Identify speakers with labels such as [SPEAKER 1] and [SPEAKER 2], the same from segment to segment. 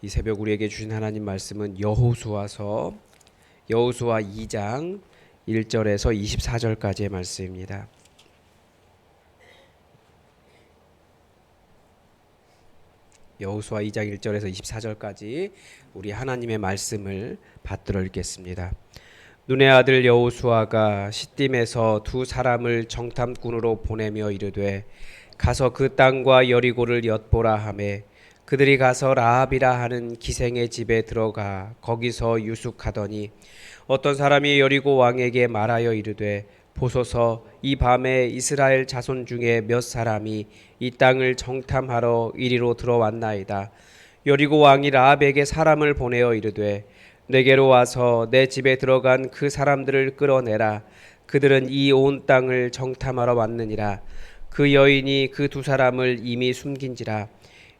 [SPEAKER 1] 이 새벽 우리에게 주신 하나님 말씀은 여호수아서 2장 1절에서 24절까지의 말씀입니다. 여호수아 2장 1절에서 24절까지 우리 하나님의 말씀을 받들어 읽겠습니다. 눈의 아들 여호수아가 시딤에서 두 사람을 정탐꾼으로 보내며 이르되 가서 그 땅과 여리고를 엿보라 하매 그들이 가서 라합이라 하는 기생의 집에 들어가 거기서 유숙하더니 어떤 사람이 여리고 왕에게 말하여 이르되 보소서 이 밤에 이스라엘 자손 중에 몇 사람이 이 땅을 정탐하러 이리로 들어왔나이다. 여리고 왕이 라합에게 사람을 보내어 이르되 내게로 와서 내 집에 들어간 그 사람들을 끌어내라. 그들은 이 온 땅을 정탐하러 왔느니라. 그 여인이 그 두 사람을 이미 숨긴지라.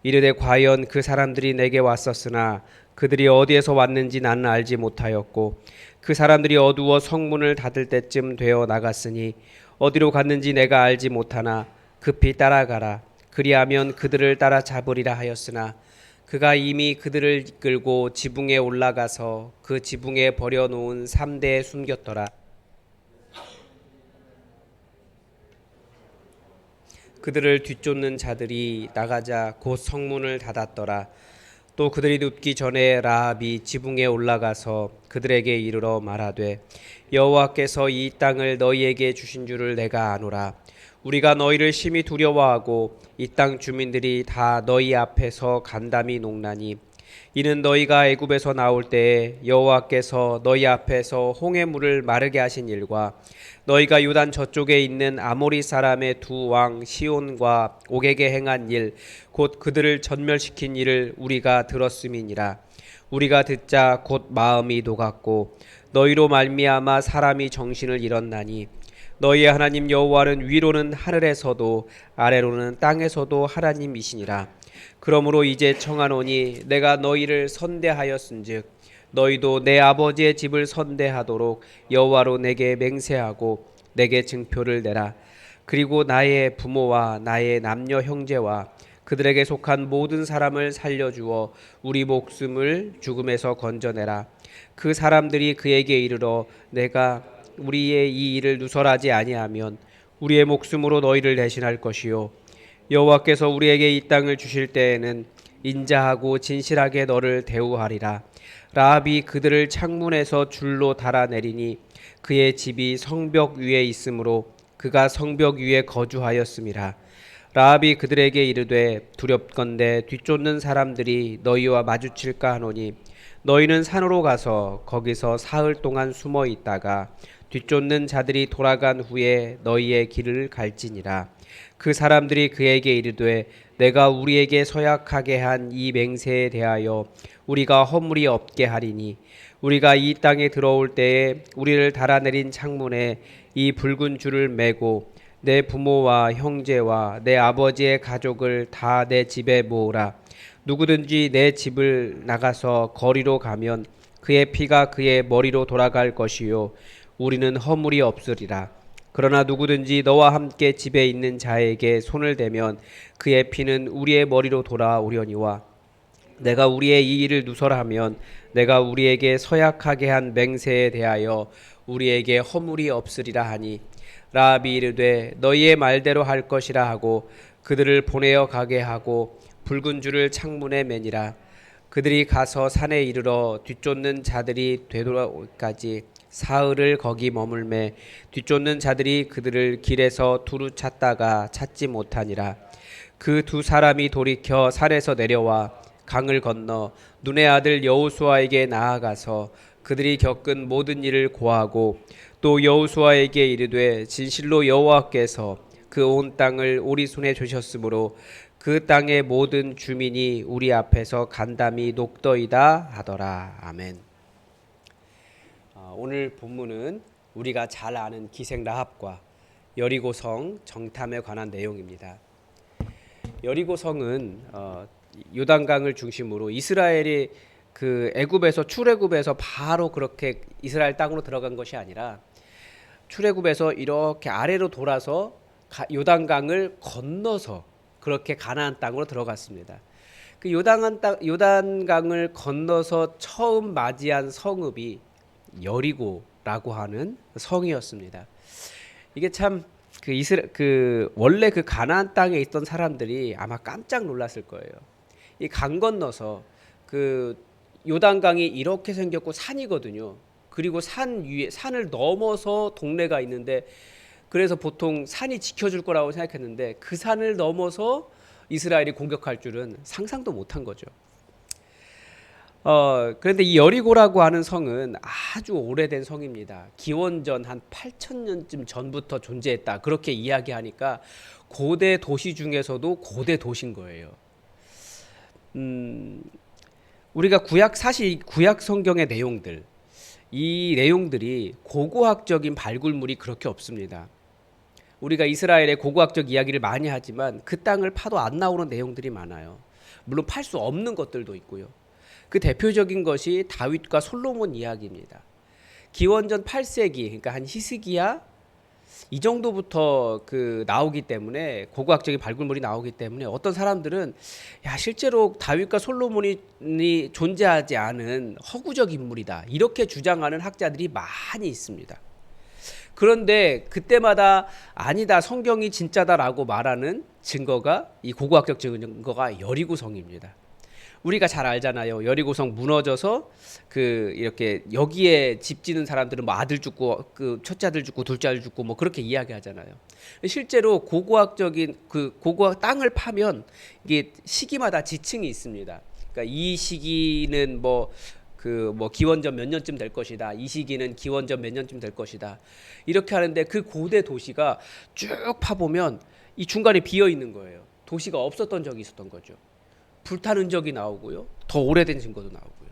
[SPEAKER 1] 이르되 과연 그 사람들이 내게 왔었으나 그들이 어디에서 왔는지 나는 알지 못하였고 그 사람들이 어두워 성문을 닫을 때쯤 되어 나갔으니 어디로 갔는지 내가 알지 못하나 급히 따라가라. 그리하면 그들을 따라잡으리라 하였으나 그가 이미 그들을 이끌고 지붕에 올라가서 그 지붕에 버려놓은 삼대에 숨겼더라. 그들을 뒤쫓는 자들이 나가자 곧 성문을 닫았더라. 또 그들이 눕기 전에 라합이 지붕에 올라가서 그들에게 이르러 말하되 여호와께서 이 땅을 너희에게 주신 줄을 내가 아노라. 우리가 너희를 심히 두려워하고 이 땅 주민들이 다 너희 앞에서 간담이 녹나니 이는 너희가 애굽에서 나올 때에 여호와께서 너희 앞에서 홍해 물을 마르게 하신 일과 너희가 요단 저쪽에 있는 아모리 사람의 두 왕 시온과 옥에게 행한 일 곧 그들을 전멸시킨 일을 우리가 들었음이니라. 우리가 듣자 곧 마음이 녹았고 너희로 말미암아 사람이 정신을 잃었나니 너희의 하나님 여호와는 위로는 하늘에서도 아래로는 땅에서도 하나님이시니라. 그러므로 이제 청하노니 내가 너희를 선대하였은즉 너희도 내 아버지의 집을 선대하도록 여호와로 내게 맹세하고 내게 증표를 내라. 그리고 나의 부모와 나의 남녀 형제와 그들에게 속한 모든 사람을 살려주어 우리 목숨을 죽음에서 건져내라. 그 사람들이 그에게 이르러 내가 우리의 이 일을 누설하지 아니하면 우리의 목숨으로 너희를 대신할 것이요 여호와께서 우리에게 이 땅을 주실 때에는 인자하고 진실하게 너를 대우하리라. 라합이 그들을 창문에서 줄로 달아내리니 그의 집이 성벽 위에 있으므로 그가 성벽 위에 거주하였음이라. 라합이 그들에게 이르되 두렵건대 뒤쫓는 사람들이 너희와 마주칠까 하노니 너희는 산으로 가서 거기서 사흘 동안 숨어 있다가 뒤쫓는 자들이 돌아간 후에 너희의 길을 갈지니라. 그 사람들이 그에게 이르되 내가 우리에게 서약하게 한 이 맹세에 대하여 우리가 허물이 없게 하리니 우리가 이 땅에 들어올 때에 우리를 달아내린 창문에 이 붉은 줄을 매고 내 부모와 형제와 내 아버지의 가족을 다 내 집에 모으라. 누구든지 내 집을 나가서 거리로 가면 그의 피가 그의 머리로 돌아갈 것이요 우리는 허물이 없으리라. 그러나 누구든지 너와 함께 집에 있는 자에게 손을 대면 그의 피는 우리의 머리로 돌아오려니와 내가 우리의 이 일을 누설하면 내가 우리에게 서약하게 한 맹세에 대하여 우리에게 허물이 없으리라 하니 라합이 이르되 너희의 말대로 할 것이라 하고 그들을 보내어 가게 하고 붉은 줄을 창문에 매니라. 그들이 가서 산에 이르러 뒤쫓는 자들이 되돌아오기까지 사흘을 거기 머물매 뒤쫓는 자들이 그들을 길에서 두루 찾다가 찾지 못하니라. 그 두 사람이 돌이켜 산에서 내려와 강을 건너 눈의 아들 여호수아에게 나아가서 그들이 겪은 모든 일을 고하고 또 여호수아에게 이르되 진실로 여호와께서 그 온 땅을 우리 손에 주셨으므로 그 땅의 모든 주민이 우리 앞에서 간담이 녹더이다 하더라. 아멘. 오늘 본문은 우리가 잘 아는 기생 라합과 여리고성 정탐에 관한 내용입니다. 여리고성은 요단강을 중심으로 이스라엘이 그 애굽에서 출애굽에서 바로 그렇게 이스라엘 땅으로 들어간 것이 아니라 출애굽에서 이렇게 아래로 돌아서 요단강을 건너서 그렇게 가나안 땅으로 들어갔습니다. 그 요단강을 건너서 처음 맞이한 성읍이 여리고라고 하는 성이었습니다. 이게 참 그 원래 그 가나안 땅에 있던 사람들이 아마 깜짝 놀랐을 거예요. 이 강 건너서 그 요단강이 이렇게 생겼고 산이거든요. 그리고 산 위에 산을 넘어서 동네가 있는데, 그래서 보통 산이 지켜줄 거라고 생각했는데 그 산을 넘어서 이스라엘이 공격할 줄은 상상도 못한 거죠. 그런데 이 여리고라고 하는 성은 아주 오래된 성입니다. 기원전 한 8,000년쯤 전부터 존재했다, 그렇게 이야기하니까 고대 도시 중에서도 고대 도시인 거예요. 우리가 사실 구약 성경의 내용들, 이 내용들이 고고학적인 발굴물이 그렇게 없습니다. 우리가 이스라엘의 고고학적 이야기를 많이 하지만 그 땅을 파도 안 나오는 내용들이 많아요. 물론 팔 수 없는 것들도 있고요. 그 대표적인 것이 다윗과 솔로몬 이야기입니다. 기원전 8세기, 그러니까 한 히스기야 이 정도부터 나오기 때문에, 고고학적인 발굴물이 나오기 때문에 어떤 사람들은 실제로 다윗과 솔로몬이 존재하지 않은 허구적 인물이다, 이렇게 주장하는 학자들이 많이 있습니다. 그런데 그때마다 아니다, 성경이 진짜다라고 말하는 증거가, 이 고고학적 증거가 여리고성입니다. 우리가 잘 알잖아요. 여리고성 무너져서 이렇게 여기에 집 짓는 사람들은 뭐 아들 죽고 첫째 아들 죽고 둘째 아들 죽고 뭐 그렇게 이야기하잖아요. 실제로 고고학적인 고고학 땅을 파면 이게 시기마다 지층이 있습니다. 그러니까 이 시기는 뭐 기원전 몇 년쯤 될 것이다, 이 시기는 기원전 몇 년쯤 될 것이다, 이렇게 하는데 그 고대 도시가 쭉 파보면 이 중간에 비어 있는 거예요. 도시가 없었던 적이 있었던 거죠. 불탄 흔적이 나오고요, 더 오래된 증거도 나오고요.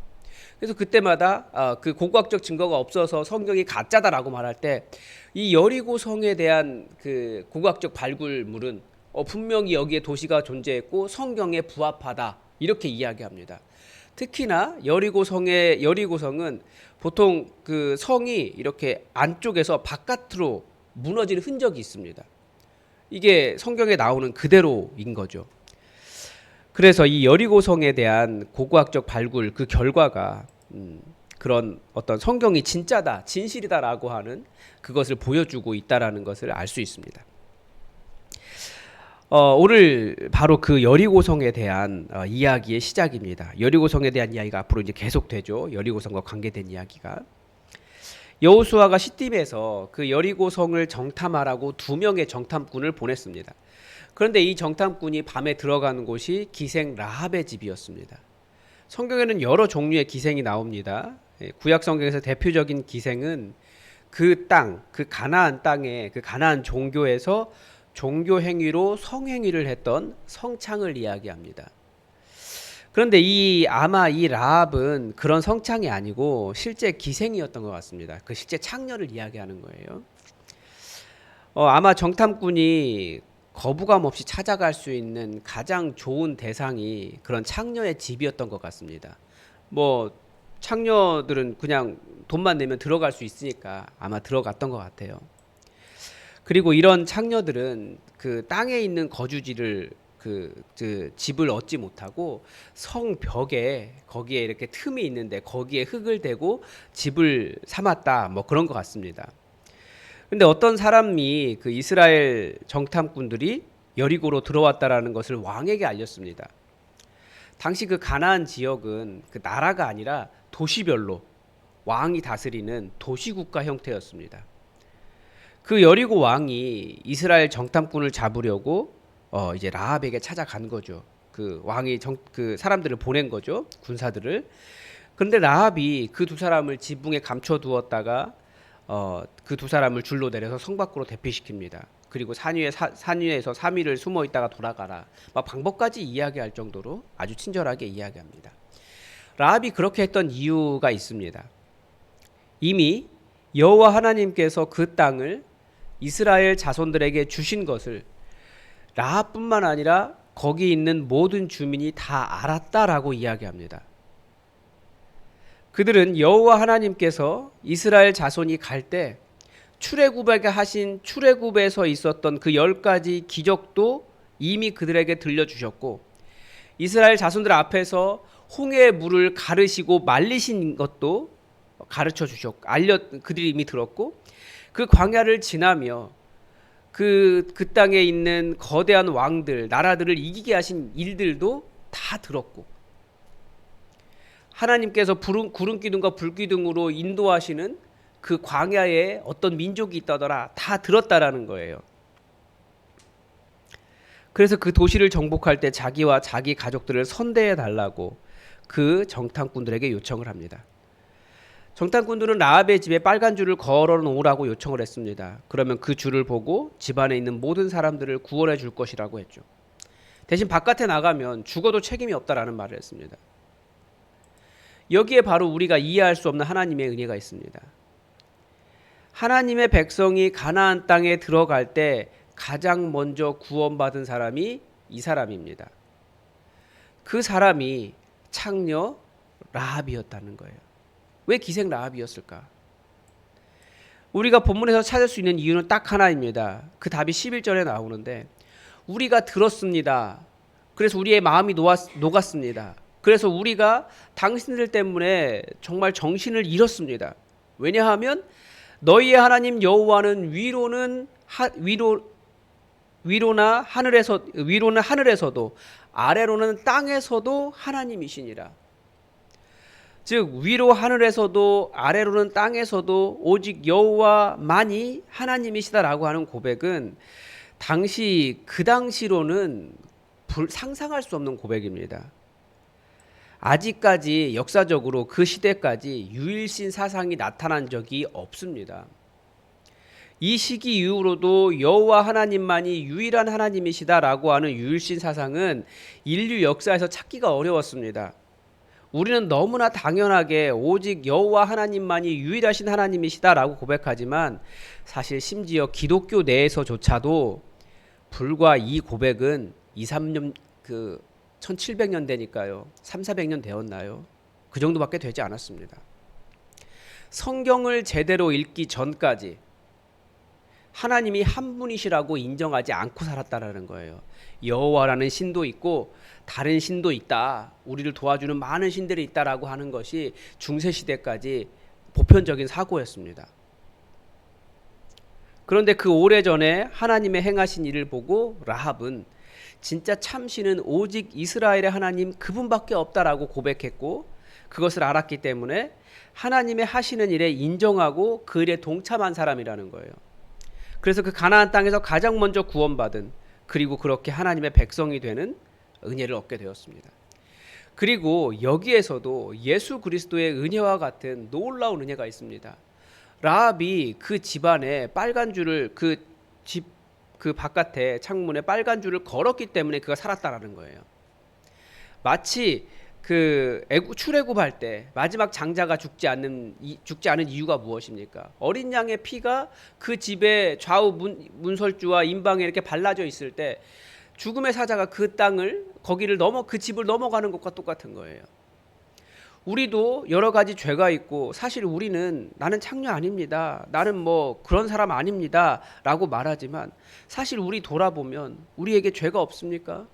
[SPEAKER 1] 그래서 그때마다 그 고고학적 증거가 없어서 성경이 가짜다라고 말할 때, 이 여리고성에 대한 그 고고학적 발굴물은 분명히 여기에 도시가 존재했고 성경에 부합하다, 이렇게 이야기합니다. 특히나 여리고성은 보통 그 성이 이렇게 안쪽에서 바깥으로 무너지는 흔적이 있습니다. 이게 성경에 나오는 그대로인 거죠. 그래서 이 여리고성에 대한 고고학적 발굴, 그 결과가 그런 어떤 성경이 진짜다, 진실이다라고 하는 그것을 보여주고 있다라는 것을 알 수 있습니다. 오늘 바로 그 여리고성에 대한 이야기의 시작입니다. 여리고성에 대한 이야기가 앞으로 이제 계속되죠. 여리고성과 관계된 이야기가. 여호수아가 시딤에서 그 여리고성을 정탐하라고 2명의 정탐꾼을 보냈습니다. 그런데 이 정탐꾼이 밤에 들어가는 곳이 기생 라합의 집이었습니다. 성경에는 여러 종류의 기생이 나옵니다. 구약 성경에서 대표적인 기생은 그 땅, 그 가나안 땅에, 그 가나안 종교에서 종교 행위로 성행위를 했던 성창을 이야기합니다. 그런데 아마 이 라합은 그런 성창이 아니고 실제 기생이었던 것 같습니다. 그 실제 창녀를 이야기하는 거예요. 아마 정탐꾼이 거부감 없이 찾아갈 수 있는 가장 좋은 대상이 그런 창녀의 집이었던 것 같습니다. 뭐 창녀들은 그냥 돈만 내면 들어갈 수 있으니까 아마 들어갔던 것 같아요. 그리고 이런 창녀들은 그 땅에 있는 거주지를 집을 얻지 못하고 성벽에, 거기에 이렇게 틈이 있는데 거기에 흙을 대고 집을 삼았다, 뭐 그런 것 같습니다. 근데 어떤 사람이 그 이스라엘 정탐꾼들이 여리고로 들어왔다라는 것을 왕에게 알렸습니다. 당시 그 가나안 지역은 그 나라가 아니라 도시별로 왕이 다스리는 도시국가 형태였습니다. 그 여리고 왕이 이스라엘 정탐꾼을 잡으려고 이제 라합에게 찾아간 거죠. 그 왕이 그 사람들을 보낸 거죠, 군사들을. 그런데 라합이 그 2사람을 지붕에 감춰두었다가 그 2사람을 줄로 내려서 성 밖으로 대피시킵니다. 그리고 산 위에서 3일을 숨어 있다가 돌아가라, 막 방법까지 이야기할 정도로 아주 친절하게 이야기합니다. 라합이 그렇게 했던 이유가 있습니다. 이미 여호와 하나님께서 그 땅을 이스라엘 자손들에게 주신 것을 라합뿐만 아니라 거기 있는 모든 주민이 다 알았다라고 이야기합니다. 그들은 여호와 하나님께서 이스라엘 자손이 갈 때 출애굽에게 하신 출애굽에서 있었던 그 10가지 기적도 이미 그들에게 들려주셨고, 이스라엘 자손들 앞에서 홍해의 물을 가르시고 말리신 것도 가르쳐 주셨고 그들이 이미 들었고, 그 광야를 지나며 그 땅에 있는 거대한 왕들, 나라들을 이기게 하신 일들도 다 들었고, 하나님께서 구름 기둥과 불 기둥으로 인도하시는 그 광야에 어떤 민족이 있다더라 다 들었다라는 거예요. 그래서 그 도시를 정복할 때 자기와 자기 가족들을 선대해 달라고 그 정탐꾼들에게 요청을 합니다. 정탐꾼들은 라합의 집에 빨간 줄을 걸어 놓으라고 요청을 했습니다. 그러면 그 줄을 보고 집안에 있는 모든 사람들을 구원해 줄 것이라고 했죠. 대신 바깥에 나가면 죽어도 책임이 없다라는 말을 했습니다. 여기에 바로 우리가 이해할 수 없는 하나님의 은혜가 있습니다. 하나님의 백성이 가나안 땅에 들어갈 때 가장 먼저 구원받은 사람이 이 사람입니다. 그 사람이 창녀 라합이었다는 거예요. 왜 기생 라합이었을까? 우리가 본문에서 찾을 수 있는 이유는 딱 하나입니다. 그 답이 11절에 나오는데, 우리가 들었습니다. 그래서 우리의 마음이 녹았습니다. 그래서 우리가 당신들 때문에 정말 정신을 잃었습니다. 왜냐하면 너희의 하나님 여호와는 위로는 하늘에서도 아래로는 땅에서도 하나님이시니라. 즉 위로 하늘에서도 아래로는 땅에서도 오직 여호와만이 하나님이시다라고 하는 고백은 그 당시로는 상상할 수 없는 고백입니다. 아직까지 역사적으로 그 시대까지 유일신 사상이 나타난 적이 없습니다. 이 시기 이후로도 여호와 하나님만이 유일한 하나님이시다라고 하는 유일신 사상은 인류 역사에서 찾기가 어려웠습니다. 우리는 너무나 당연하게 오직 여호와 하나님만이 유일하신 하나님이시다라고 고백하지만, 사실 심지어 기독교 내에서조차도 불과 이 고백은 1700년대니까요. 300~400년 되었나요? 그 정도밖에 되지 않았습니다. 성경을 제대로 읽기 전까지 하나님이 한 분이시라고 인정하지 않고 살았다라는 거예요. 여호와라는 신도 있고 다른 신도 있다, 우리를 도와주는 많은 신들이 있다라고 하는 것이 중세시대까지 보편적인 사고였습니다. 그런데 그 오래전에 하나님의 행하신 일을 보고 라합은 진짜 참신은 오직 이스라엘의 하나님 그분밖에 없다라고 고백했고, 그것을 알았기 때문에 하나님의 하시는 일에 인정하고 그 일에 동참한 사람이라는 거예요. 그래서 그 가나안 땅에서 가장 먼저 구원받은, 그리고 그렇게 하나님의 백성이 되는 은혜를 얻게 되었습니다. 그리고 여기에서도 예수 그리스도의 은혜와 같은 놀라운 은혜가 있습니다. 라합이 그 집안에 빨간 줄을 그 바깥에 창문에 빨간 줄을 걸었기 때문에 그가 살았다라는 거예요. 마치 그 출애굽할 때 마지막 장자가 죽지 않은 이유가 무엇입니까? 어린 양의 피가 그 집의 좌우 문설주와 임방에 이렇게 발라져 있을 때 죽음의 사자가 그 집을 넘어가는 것과 똑같은 거예요. 우리도 여러 가지 죄가 있고, 사실 우리는 나는 창녀 아닙니다, 나는 뭐 그런 사람 아닙니다 라고 말하지만, 사실 우리 돌아보면 우리에게 죄가 없습니까?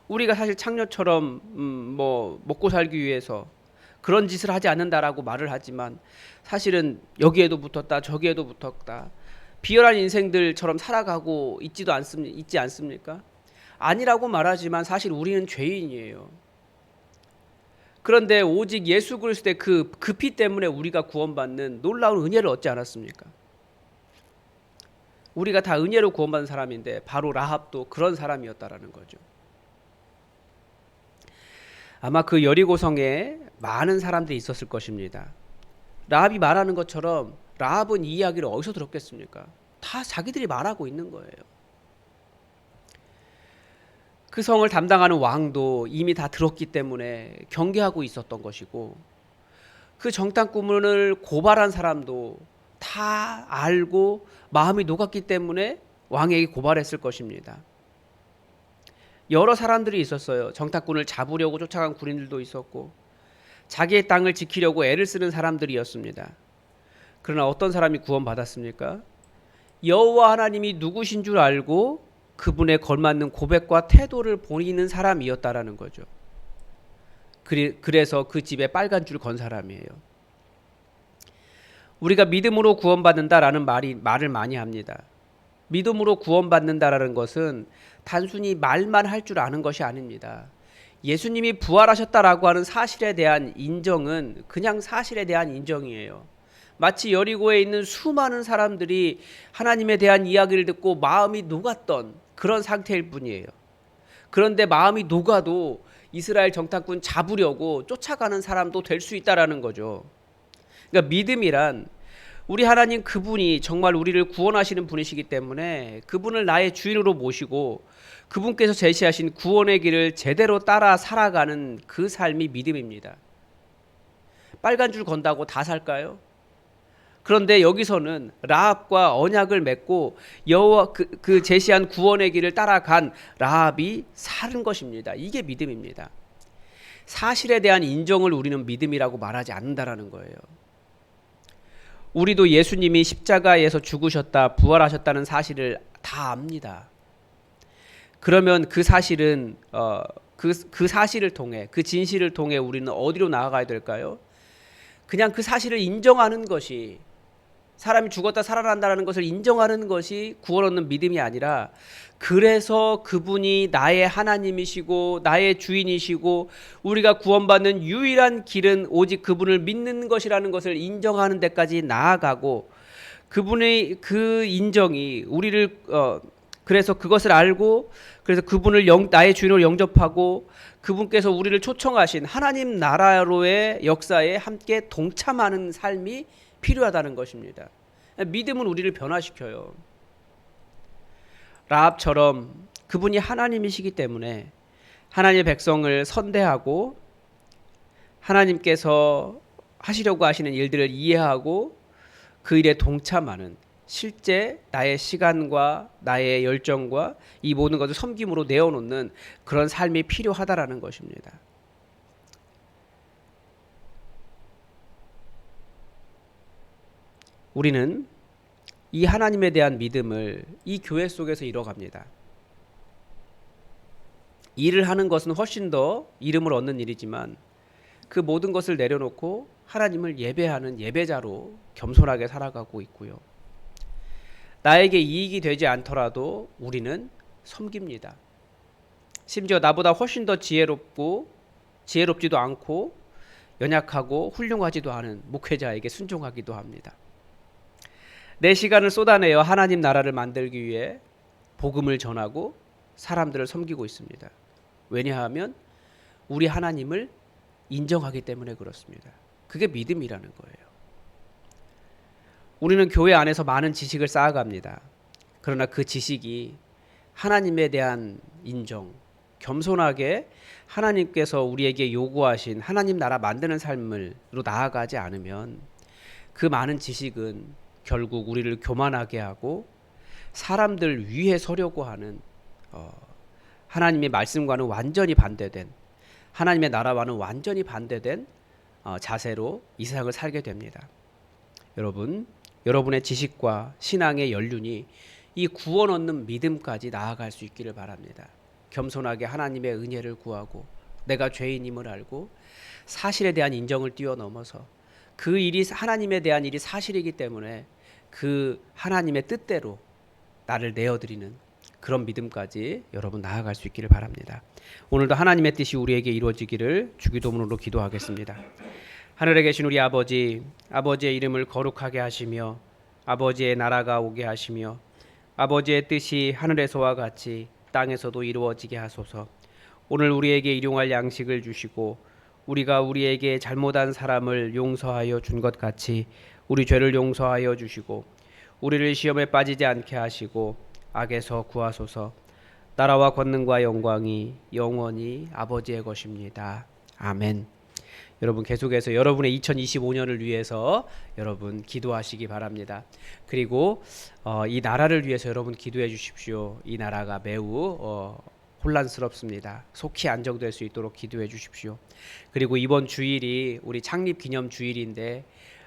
[SPEAKER 1] 우리가 사실 창녀처럼 뭐 먹고 살기 위해서 그런 짓을 하지 않는다라고 말을 하지만, 사실은 여기에도 붙었다 저기에도 붙었다 비열한 인생들처럼 살아가고 있지 않습니까? 아니라고 말하지만 사실 우리는 죄인이에요. 그런데 오직 예수 그리스도의 그 피 때문에 우리가 구원받는 놀라운 은혜를 얻지 않았습니까? 우리가 다 은혜로 구원받은 사람인데 바로 라합도 그런 사람이었다라는 거죠. 아마 그 여리고성에 많은 사람들이 있었을 것입니다. 라합이 말하는 것처럼 라합은 이 이야기를 어디서 들었겠습니까? 다 자기들이 말하고 있는 거예요. 그 성을 담당하는 왕도 이미 다 들었기 때문에 경계하고 있었던 것이고, 그 정탐꾼을 고발한 사람도 다 알고 마음이 녹았기 때문에 왕에게 고발했을 것입니다. 여러 사람들이 있었어요. 정탐꾼을 잡으려고 쫓아간 군인들도 있었고, 자기의 땅을 지키려고 애를 쓰는 사람들이었습니다. 그러나 어떤 사람이 구원받았습니까? 여호와 하나님이 누구신 줄 알고 그분에 걸맞는 고백과 태도를 보이는 사람이었다라는 거죠. 그래서 그 집에 빨간 줄 건 사람이에요. 우리가 믿음으로 구원받는다라는 말을 많이 합니다. 믿음으로 구원받는다라는 것은 단순히 말만 할 줄 아는 것이 아닙니다. 예수님이 부활하셨다라고 하는 사실에 대한 인정은 그냥 사실에 대한 인정이에요. 마치 여리고에 있는 수많은 사람들이 하나님에 대한 이야기를 듣고 마음이 녹았던 그런 상태일 뿐이에요. 그런데 마음이 녹아도 이스라엘 정탐꾼 잡으려고 쫓아가는 사람도 될 수 있다라는 거죠. 그러니까 믿음이란 우리 하나님 그분이 정말 우리를 구원하시는 분이시기 때문에 그분을 나의 주인으로 모시고 그분께서 제시하신 구원의 길을 제대로 따라 살아가는 그 삶이 믿음입니다. 빨간 줄 건다고 다 살까요? 그런데 여기서는 라합과 언약을 맺고 여호와 그 제시한 구원의 길을 따라간 라합이 사는 것입니다. 이게 믿음입니다. 사실에 대한 인정을 우리는 믿음이라고 말하지 않는다라는 거예요. 우리도 예수님이 십자가에서 죽으셨다, 부활하셨다는 사실을 다 압니다. 그러면 그 사실은 그 사실을 통해, 그 진실을 통해 우리는 어디로 나아가야 될까요? 그냥 그 사실을 인정하는 것이, 사람이 죽었다 살아난다는 것을 인정하는 것이 구원 얻는 믿음이 아니라, 그래서 그분이 나의 하나님이시고 나의 주인이시고 우리가 구원받는 유일한 길은 오직 그분을 믿는 것이라는 것을 인정하는 데까지 나아가고, 그분의 그 인정이 우리를 그래서 그것을 알고, 그래서 그분을 나의 주인으로 영접하고 그분께서 우리를 초청하신 하나님 나라로의 역사에 함께 동참하는 삶이 필요하다는 것입니다. 믿음은 우리를 변화시켜요. 라합처럼 그분이 하나님이시기 때문에 하나님의 백성을 선대하고 하나님께서 하시려고 하시는 일들을 이해하고 그 일에 동참하는, 실제 나의 시간과 나의 열정과 이 모든 것을 섬김으로 내어놓는 그런 삶이 필요하다라는 것입니다. 우리는 이 하나님에 대한 믿음을 이 교회 속에서 이뤄갑니다. 일을 하는 것은 훨씬 더 이름을 얻는 일이지만 그 모든 것을 내려놓고 하나님을 예배하는 예배자로 겸손하게 살아가고 있고요. 나에게 이익이 되지 않더라도 우리는 섬깁니다. 심지어 나보다 훨씬 더 지혜롭지도 않고 연약하고 훌륭하지도 않은 목회자에게 순종하기도 합니다. 내 시간을 쏟아내어 하나님 나라를 만들기 위해 복음을 전하고 사람들을 섬기고 있습니다. 왜냐하면 우리 하나님을 인정하기 때문에 그렇습니다. 그게 믿음이라는 거예요. 우리는 교회 안에서 많은 지식을 쌓아갑니다. 그러나 그 지식이 하나님에 대한 인정, 겸손하게 하나님께서 우리에게 요구하신 하나님 나라 만드는 삶으로 나아가지 않으면 그 많은 지식은 결국 우리를 교만하게 하고 사람들 위에 서려고 하는 하나님의 말씀과는 완전히 반대된, 하나님의 나라와는 완전히 반대된 자세로 이 세상을 살게 됩니다. 여러분의 지식과 신앙의 연륜이 이 구원 얻는 믿음까지 나아갈 수 있기를 바랍니다. 겸손하게 하나님의 은혜를 구하고 내가 죄인임을 알고 사실에 대한 인정을 뛰어넘어서 그 일이 하나님에 대한 일이 사실이기 때문에 그 하나님의 뜻대로 나를 내어드리는 그런 믿음까지 여러분 나아갈 수 있기를 바랍니다. 오늘도 하나님의 뜻이 우리에게 이루어지기를 주기도문으로 기도하겠습니다. 하늘에 계신 우리 아버지, 아버지의 이름을 거룩하게 하시며 아버지의 나라가 오게 하시며 아버지의 뜻이 하늘에서와 같이 땅에서도 이루어지게 하소서. 오늘 우리에게 일용할 양식을 주시고 우리가 우리에게 잘못한 사람을 용서하여 준 것 같이 우리 죄를 용서하여 주시고 우리를 시험에 빠지지 않게 하시고 악에서 구하소서. 나라와 권능과 영광이 영원히 아버지의 것입니다. 아멘. 여러분 계속해서 여러분의 2025년을 위해서 여러분 기도하시기 바랍니다. 그리고 이 나라를 위해서 여러분 기도해 주십시오. 이 나라가 매우 혼란스럽습니다. 속히 안정될 수 있도록 기도해 주십시오. 그리고 이번 주일이 우리 창립 기념 주일인데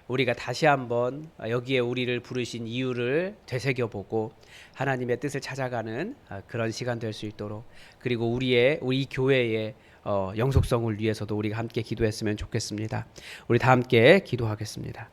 [SPEAKER 1] 우리가 다시 한번 여기에 우리를 부르신 이유를 되새겨보고 하나님의 뜻을 찾아가는 그런 시간 될 수 있도록, 그리고 우리 교회의 영속성을 위해서도 우리가 함께 기도했으면 좋겠습니다. 우리 다 함께 기도하겠습니다.